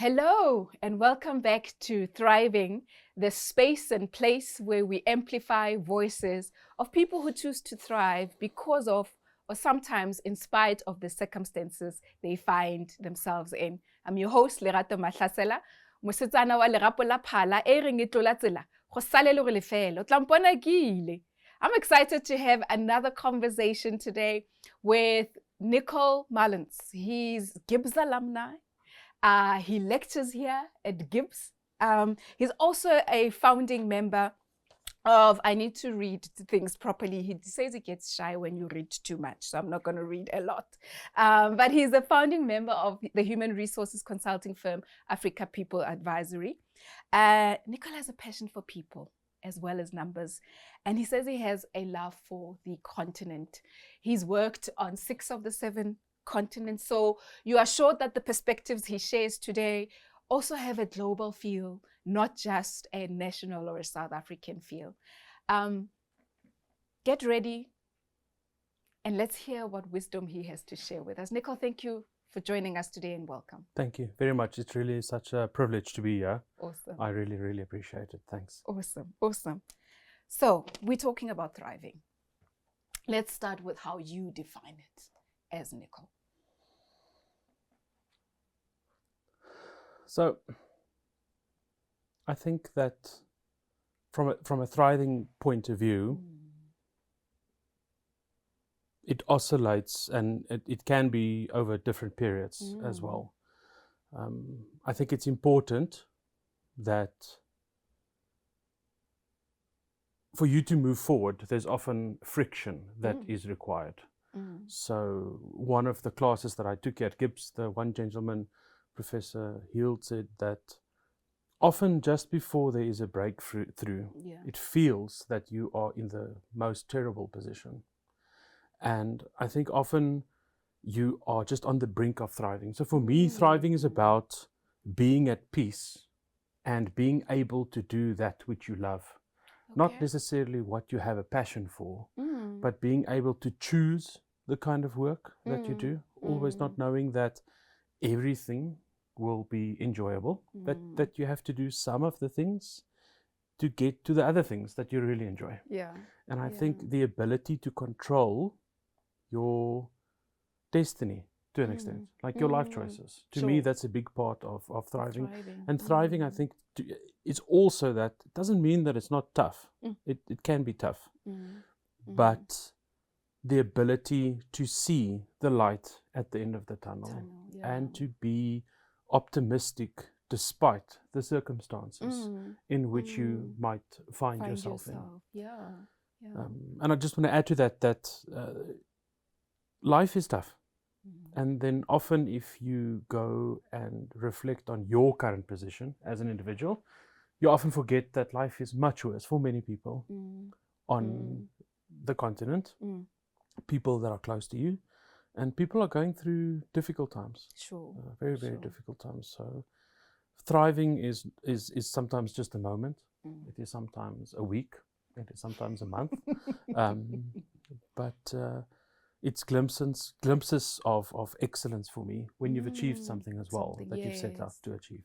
Hello, and welcome back to Thriving, the space and place where we amplify voices of people who choose to thrive because of, or sometimes in spite of, the circumstances they find themselves in. I'm your host, Lerato Mahlasela, mosetsana wa lerapo la phala e reng e tlola tsela go sale le go lefela o tla mpona ke ile. I'm excited to have another conversation today with Nico Mullins. He's GIBS alumni. He lectures here at GIBS. He's also a founding member of, I need to read things properly. He says he gets shy when you read too much, so I'm not going to read a lot. But he's a founding member of the human resources consulting firm, Africa People Advisory. Nicola has a passion for people as well as numbers. And he says he has a love for the continent. He's worked on 6 of the 7 continents. So you are sure that the perspectives he shares today also have a global feel, not just a national or a South African feel. Get ready and let's hear what wisdom he has to share with us. Nico, thank you for joining us today and welcome. Thank you very much. It's really such a privilege to be here. Awesome. I really, really appreciate it. Thanks. Awesome. Awesome. So we're talking about thriving. Let's start with how you define it as Nico. So I think that from a thriving point of view, it oscillates and it can be over different periods as well. I think it's important that for you to move forward, there's often friction that is required. So one of the classes that I took at GIBS, the one gentleman, Professor Hield, said that often just before there is a breakthrough, it feels that you are in the most terrible position. And I think often you are just on the brink of thriving. So for me, thriving is about being at peace and being able to do that which you love. Not necessarily what you have a passion for, but being able to choose the kind of work that you do, always not knowing that everything will be enjoyable, that you have to do some of the things to get to the other things that you really enjoy. And I think the ability to control your destiny to an extent, like your life choices, to me that's a big part of thriving. And thriving, I think, is also that it doesn't mean that it's not tough. It can be tough, but the ability to see the light at the end of the tunnel and to be optimistic despite the circumstances in which you might find yourself in. And I just want to add to that life is tough. And then often if you go and reflect on your current position as an individual, you often forget that life is much worse for many people on the continent, people that are close to you, and people are going through difficult times. Very, very difficult times. So thriving is sometimes just a moment. It is sometimes a week. It is sometimes a month. But it's glimpses of excellence for me when you've achieved something as well that you've set out to achieve.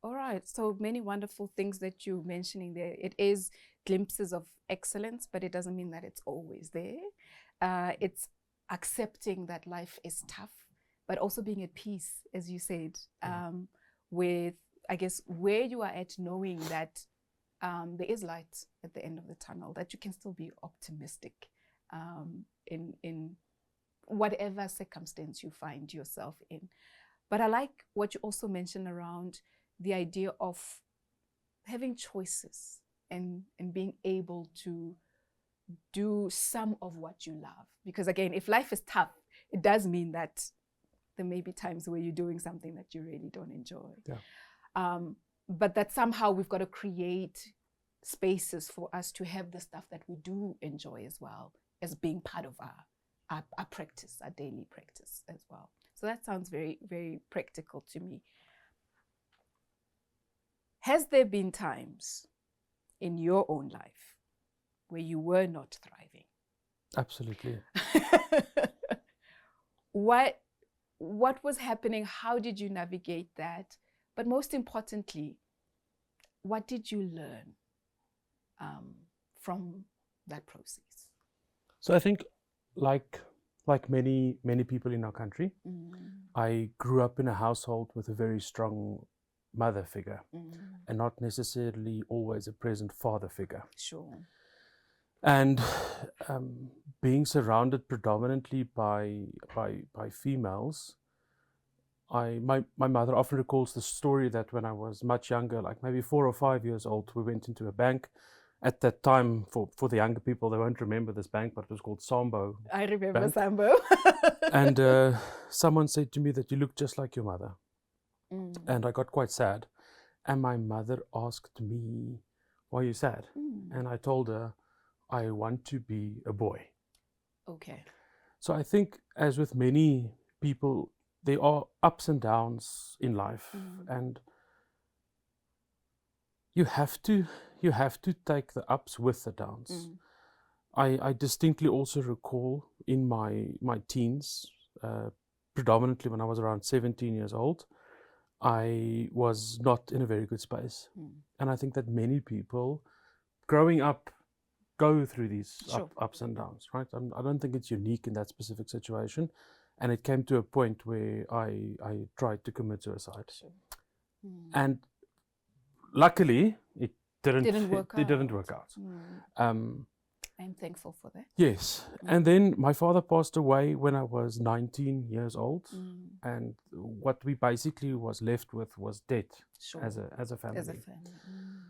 All right. So many wonderful things that you're mentioning there. It is glimpses of excellence, but it doesn't mean that it's always there. It's accepting that life is tough, but also being at peace, as you said, with, I guess, where you are at, knowing that there is light at the end of the tunnel, that you can still be optimistic in whatever circumstance you find yourself in. But I like what you also mentioned around the idea of having choices and being able to do some of what you love. Because again, if life is tough, it does mean that there may be times where you're doing something that you really don't enjoy. But that somehow we've got to create spaces for us to have the stuff that we do enjoy as well, as being part of our practice, our daily practice as well. So that sounds very, very practical to me. Has there been times in your own life where you were not thriving? Absolutely. what was happening? How did you navigate that? But most importantly, what did you learn from that process? So I think, like many people in our country, I grew up in a household with a very strong mother figure, and not necessarily always a present father figure. Sure. And being surrounded predominantly by females, my mother often recalls the story that when I was much younger, like maybe 4 or 5 years old, we went into a bank. At that time, for the younger people, they won't remember this bank, but it was called Sambo. I remember Bank. Sambo. And someone said to me that you look just like your mother. And I got quite sad. And my mother asked me, why are you sad? And I told her, I want to be a boy. Okay. So I think, as with many people, there are ups and downs in life, and you have to take the ups with the downs. I distinctly also recall in my teens, predominantly when I was around 17 years old, I was not in a very good space. And I think that many people growing up go through these ups and downs, right? I don't think it's unique in that specific situation. And it came to a point where I tried to commit suicide. And luckily, it didn't work out. I'm thankful for that. Yes. And then my father passed away when I was 19 years old. And what we basically was left with was debt as a family.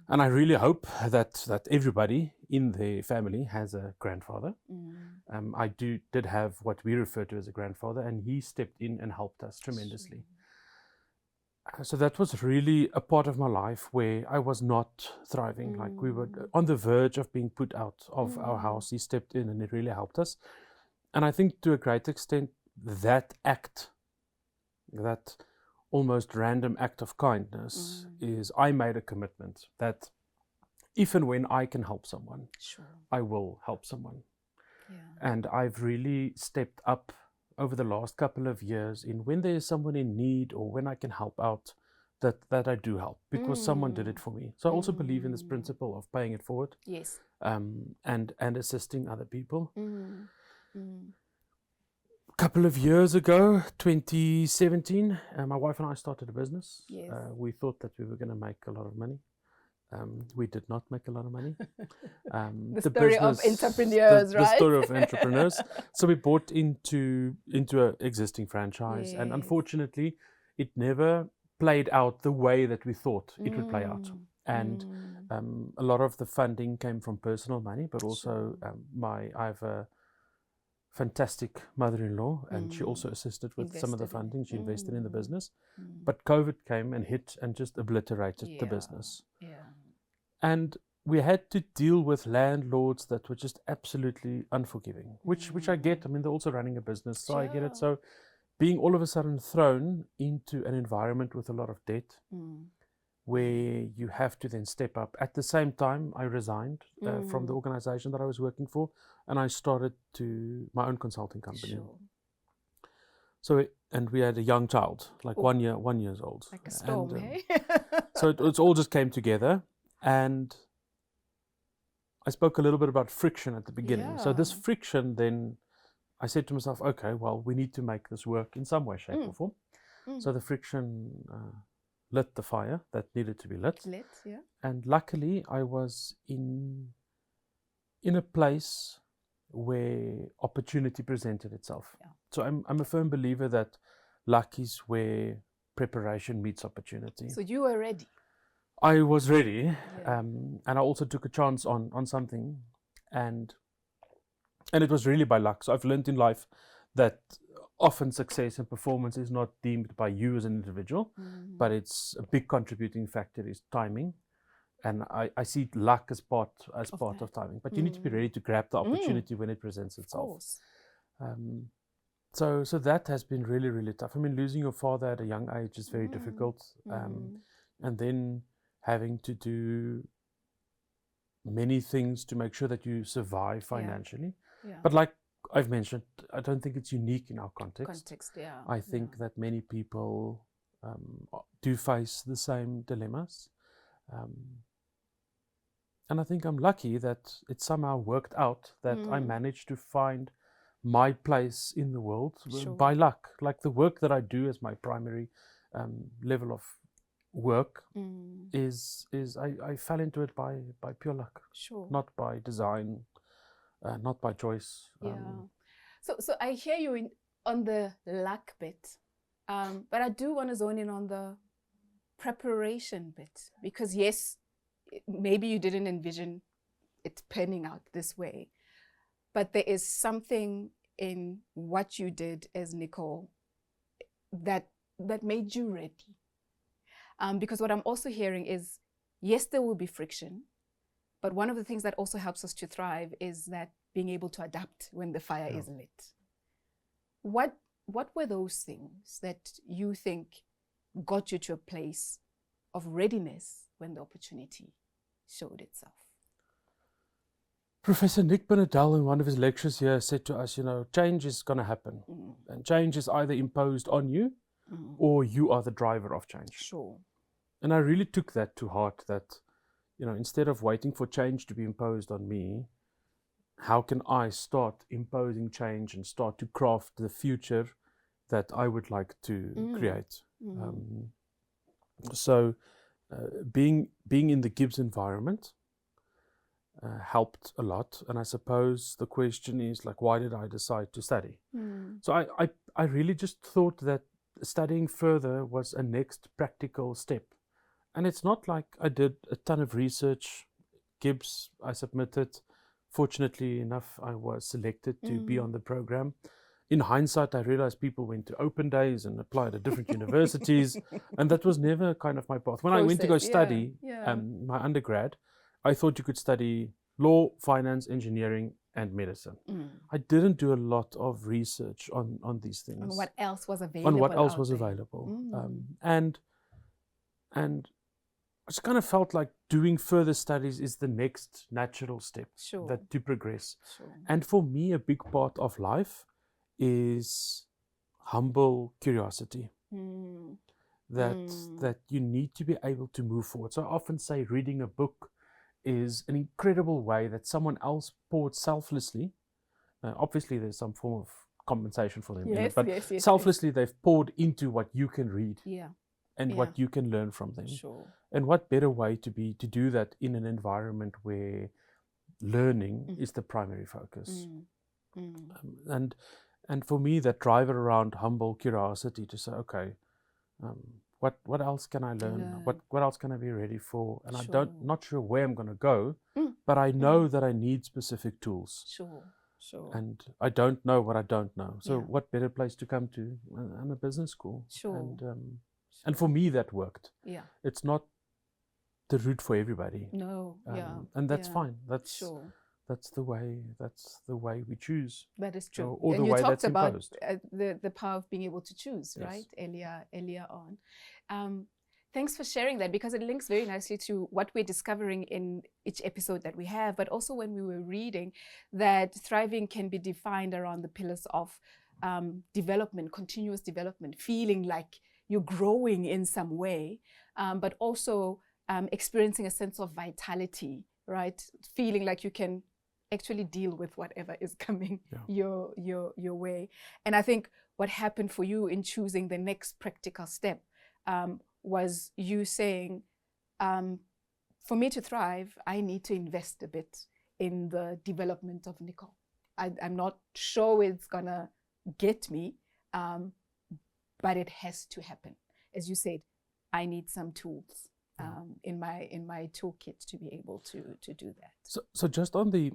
And I really hope that everybody in their family has a grandfather. I did have what we refer to as a grandfather, and he stepped in and helped us tremendously. So that was really a part of my life where I was not thriving. Like, we were on the verge of being put out of our house. He stepped in and it really helped us. And I think to a great extent, that act, that almost random act of kindness, is I made a commitment that if and when I can help someone, I will help someone. And I've really stepped up over the last couple of years in when there is someone in need or when I can help out, that I do help because someone did it for me. So I also believe in this principle of paying it forward. Yes. And assisting other people. A couple of years ago, 2017, my wife and I started a business. We thought that we were going to make a lot of money. We did not make a lot of money. The story of entrepreneurs, right? The story of entrepreneurs. So we bought into an existing franchise, and unfortunately, it never played out the way that we thought it would play out. And a lot of the funding came from personal money, but also I have a fantastic mother-in-law, and she also assisted with some of the funding. She invested in the business, but COVID came and hit and just obliterated the business. And we had to deal with landlords that were just absolutely unforgiving, which I get. I mean, they're also running a business, so I get it. So being all of a sudden thrown into an environment with a lot of debt, where you have to then step up. At the same time, I resigned from the organization that I was working for, and I started my own consulting company. So, and we had a young child, like 1 year old. Like a storm, hey? So it all just came together. And I spoke a little bit about friction at the beginning. So this friction, then I said to myself, okay, well, we need to make this work in some way, shape or form. So the friction lit the fire that needed to be lit. And luckily, I was in a place where opportunity presented itself. So I'm a firm believer that luck is where preparation meets opportunity. So you were ready. I was ready, and I also took a chance on something, and it was really by luck. So I've learned in life that often success and performance is not deemed by you as an individual, but it's a big contributing factor is timing, and I see luck as part of timing. But you need to be ready to grab the opportunity when it presents itself. So that has been really, really tough. I mean, losing your father at a young age is very difficult, and then having to do many things to make sure that you survive financially. But like I've mentioned, I don't think it's unique in our context. Yeah. I think that many people do face the same dilemmas. And I think I'm lucky that it somehow worked out that I managed to find my place in the world by luck. Like the work that I do as my primary level of work is I fell into it by pure luck. Not by design, not by choice. So I hear you on the luck bit, but I do want to zone in on the preparation bit, because yes, maybe you didn't envision it panning out this way, but there is something in what you did as Nicole that made you ready. Because what I'm also hearing is, yes, there will be friction, but one of the things that also helps us to thrive is that being able to adapt when the fire is lit. What were those things that you think got you to a place of readiness when the opportunity showed itself? Professor Nick Benadell in one of his lectures here said to us, change is going to happen. And change is either imposed on you or you are the driver of change. And I really took that to heart, that, instead of waiting for change to be imposed on me, how can I start imposing change and start to craft the future that I would like to create? So being in the GIBS environment helped a lot. And I suppose the question is, like, why did I decide to study? So I really just thought that studying further was a next practical step. And it's not like I did a ton of research. GIBS, I submitted. Fortunately enough, I was selected to be on the program. In hindsight, I realized people went to open days and applied at different universities, and that was never kind of my path. When I went to go study my undergrad, I thought you could study law, finance, engineering, and medicine. I didn't do a lot of research on these things. On what else was available. And I just kind of felt like doing further studies is the next natural step to progress. And for me, a big part of life is humble curiosity. That you need to be able to move forward. So I often say reading a book is an incredible way that someone else poured selflessly. Obviously, there's some form of compensation for them, but selflessly they've poured into what you can read. And what you can learn from them. And what better way to do that in an environment where learning is the primary focus. And for me, that driver around humble curiosity to say, okay, what else can I learn? What else can I be ready for? And I'm not sure where I'm going to go, but I know that I need specific tools. And I don't know what I don't know. So what better place to come to than a business school? And for me, that worked. It's not the route for everybody. And that's fine. That's the way we choose. That is true. Or and the you way talked that's about imposed. The power of being able to choose, right? Earlier on. Thanks for sharing that, because it links very nicely to what we're discovering in each episode that we have, but also when we were reading that thriving can be defined around the pillars of development, continuous development, feeling like you're growing in some way, but also experiencing a sense of vitality, right? Feeling like you can actually deal with whatever is coming your way. And I think what happened for you in choosing the next practical step was you saying, for me to thrive, I need to invest a bit in the development of Nicole. I'm not sure it's gonna get me, but it has to happen. As you said, I need some tools in my toolkit to be able to do that. So just on the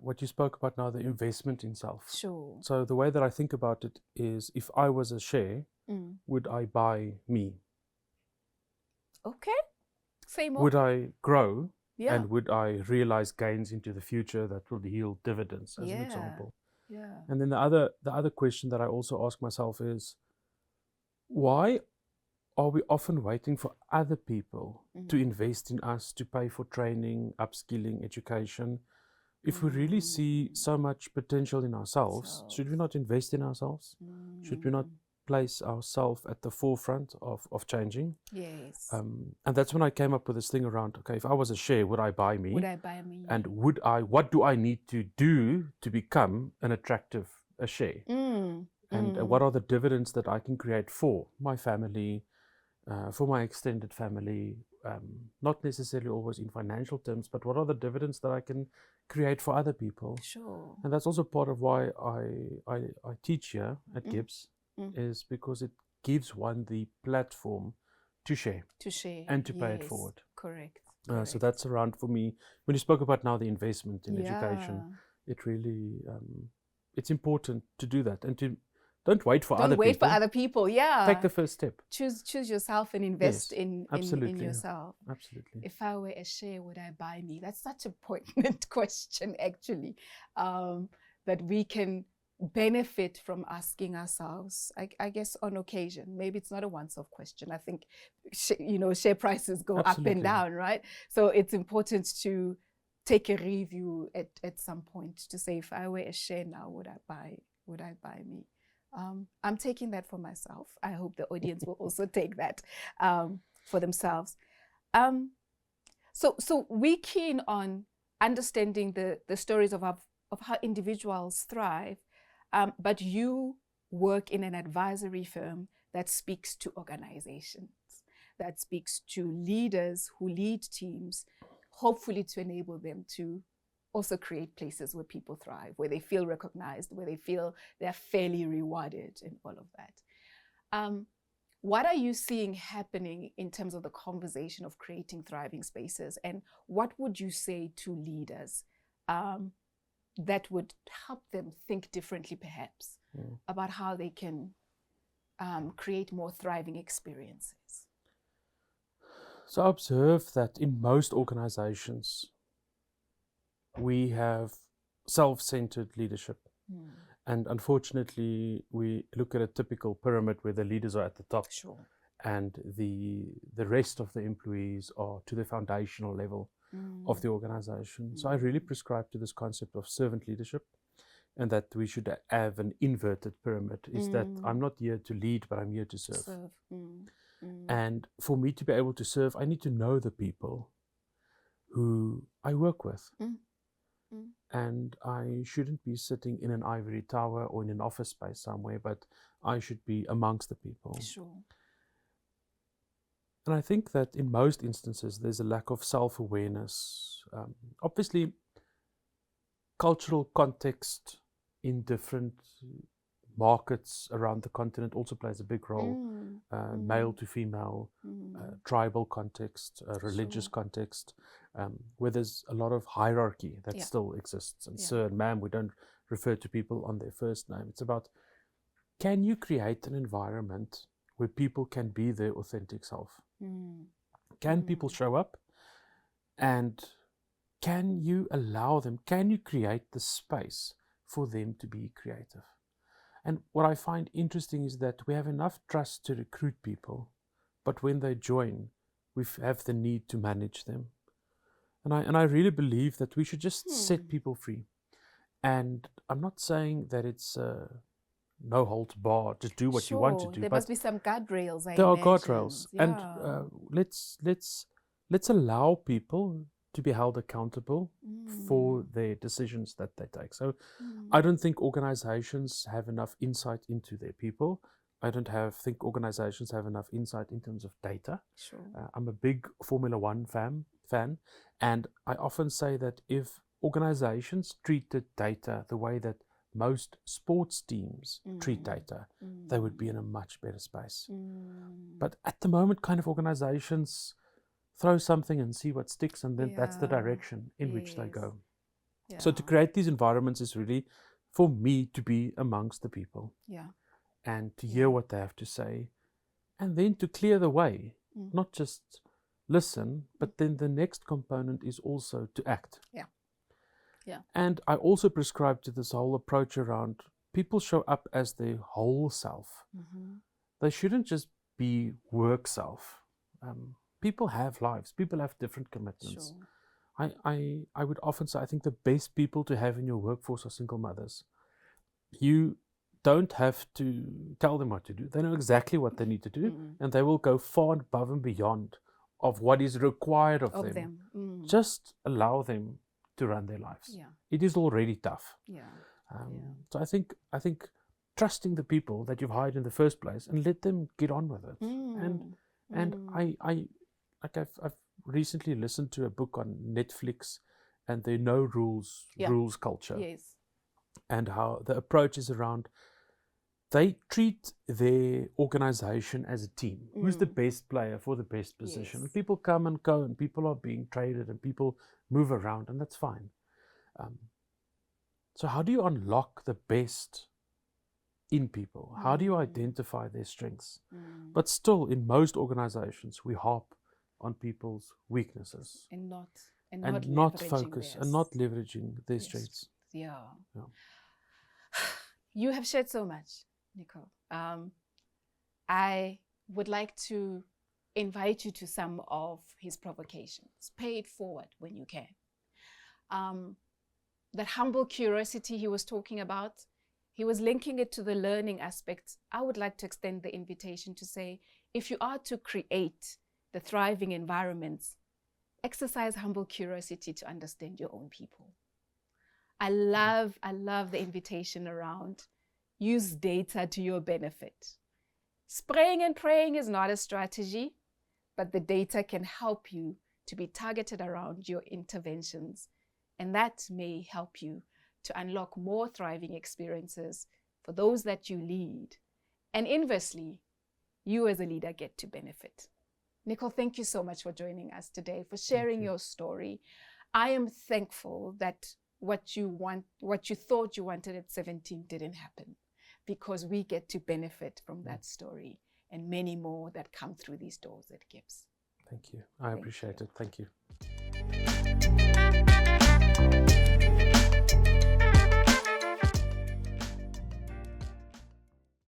what you spoke about now, the investment in self. So the way that I think about it is, if I was a share, would I buy me? Okay. Say more. Would I grow? And would I realize gains into the future that will yield dividends, as an example? And then the other question that I also ask myself is, why are we often waiting for other people to invest in us, to pay for training, upskilling, education? if we really see so much potential in ourselves, should we not invest in ourselves? Should we not place ourselves at the forefront of changing? Yes. And that's when I came up with this thing around, okay, if I was a share, would I buy me? Would I buy me? And what do I need to do to become a share? And what are the dividends that I can create for my family, for my extended family, not necessarily always in financial terms, but what are the dividends that I can create for other people? Sure. And that's also part of why I teach here at GIBS, is because it gives one the platform to share and to pay it forward. Correct. So that's around, for me, when you spoke about now the investment in education, it really, it's important to do that, and to don't wait for other people. Don't wait for other people. Yeah. Take the first step. Choose yourself and invest in yourself. Absolutely. If I were a share, would I buy me? That's such a poignant question, actually, that we can benefit from asking ourselves, I guess, on occasion. Maybe it's not a once-off question. I think, share prices go up and down, right? So it's important to take a review at some point to say, if I were a share now, would I buy me? I'm taking that for myself. I hope the audience will also take that for themselves. So we're keen on understanding the stories of how individuals thrive, but you work in an advisory firm that speaks to organizations, that speaks to leaders who lead teams, hopefully to enable them to also create places where people thrive, where they feel recognized, where they feel they're fairly rewarded, and all of that. What are you seeing happening in terms of the conversation of creating thriving spaces? And what would you say to leaders that would help them think differently, perhaps, about how they can create more thriving experiences? So I observe that in most organizations, we have self-centered leadership. And unfortunately, we look at a typical pyramid where the leaders are at the top, and the rest of the employees are to the foundational level of the organization. So I really prescribe to this concept of servant leadership, and that we should have an inverted pyramid, is that I'm not here to lead, but I'm here to serve. And for me to be able to serve, I need to know the people who I work with. And I shouldn't be sitting in an ivory tower or in an office space somewhere, but I should be amongst the people. And I think that in most instances, there's a lack of self-awareness. Obviously, cultural context in different markets around the continent also plays a big role. Male to female, tribal context, religious context, where there's a lot of hierarchy that still exists. And sir and ma'am, we don't refer to people on their first name. It's about, can you create an environment where people can be their authentic self? Can people show up? And can you allow them, can you create the space for them to be creative? And what I find interesting is that we have enough trust to recruit people, but when they join, we have the need to manage them. And I really believe that we should just set people free. And I'm not saying that it's no holds barred, just do what you want to do. There must be some guardrails. There are guardrails, and let's allow people to be held accountable for their decisions that they take. So I don't think organizations have enough insight into their people. I don't think organizations have enough insight in terms of data. I'm a big Formula One fan, and I often say that if organizations treated data the way that most sports teams treat data, they would be in a much better space. But at the moment, kind of organizations throw something and see what sticks, and then that's the direction in which they go. So to create these environments is really for me to be amongst the people and to hear what they have to say, and then to clear the way, not just listen, but then the next component is also to act. And I also prescribe to this whole approach around people show up as their whole self. They shouldn't just be work self. People have lives. People have different commitments. I would often say I think the best people to have in your workforce are single mothers. You don't have to tell them what to do. They know exactly what they need to do, and they will go far above and beyond of what is required of them. Just allow them to run their lives. Yeah. It is already tough. Yeah. So I think trusting the people that you've hired in the first place and let them get on with it. And I've recently listened to a book on Netflix and their no rules rules culture. Yes. And how the approach is around they treat their organization as a team. Who's the best player for the best position? Yes. And people come and go, and people are being traded, and people move around, and that's fine. So how do you unlock the best in people? How do you identify their strengths? But still, in most organizations, we harp on people's weaknesses And not focus theirs. and not leveraging their strengths. Yeah. You have shared so much, Nico. I would like to invite you to some of his provocations. Pay it forward when you can. That humble curiosity he was talking about, he was linking it to the learning aspect. I would like to extend the invitation to say, if you are to create the thriving environments, exercise humble curiosity to understand your own people. I love the invitation around use data to your benefit. Spraying and praying is not a strategy, but the data can help you to be targeted around your interventions. And that may help you to unlock more thriving experiences for those that you lead. And inversely, you as a leader get to benefit. Nico, thank you so much for joining us today, for sharing your story. I am thankful that what you thought you wanted at 17 didn't happen, because we get to benefit from that story and many more that come through these doors at GIBS. Thank you. I appreciate it. Thank you.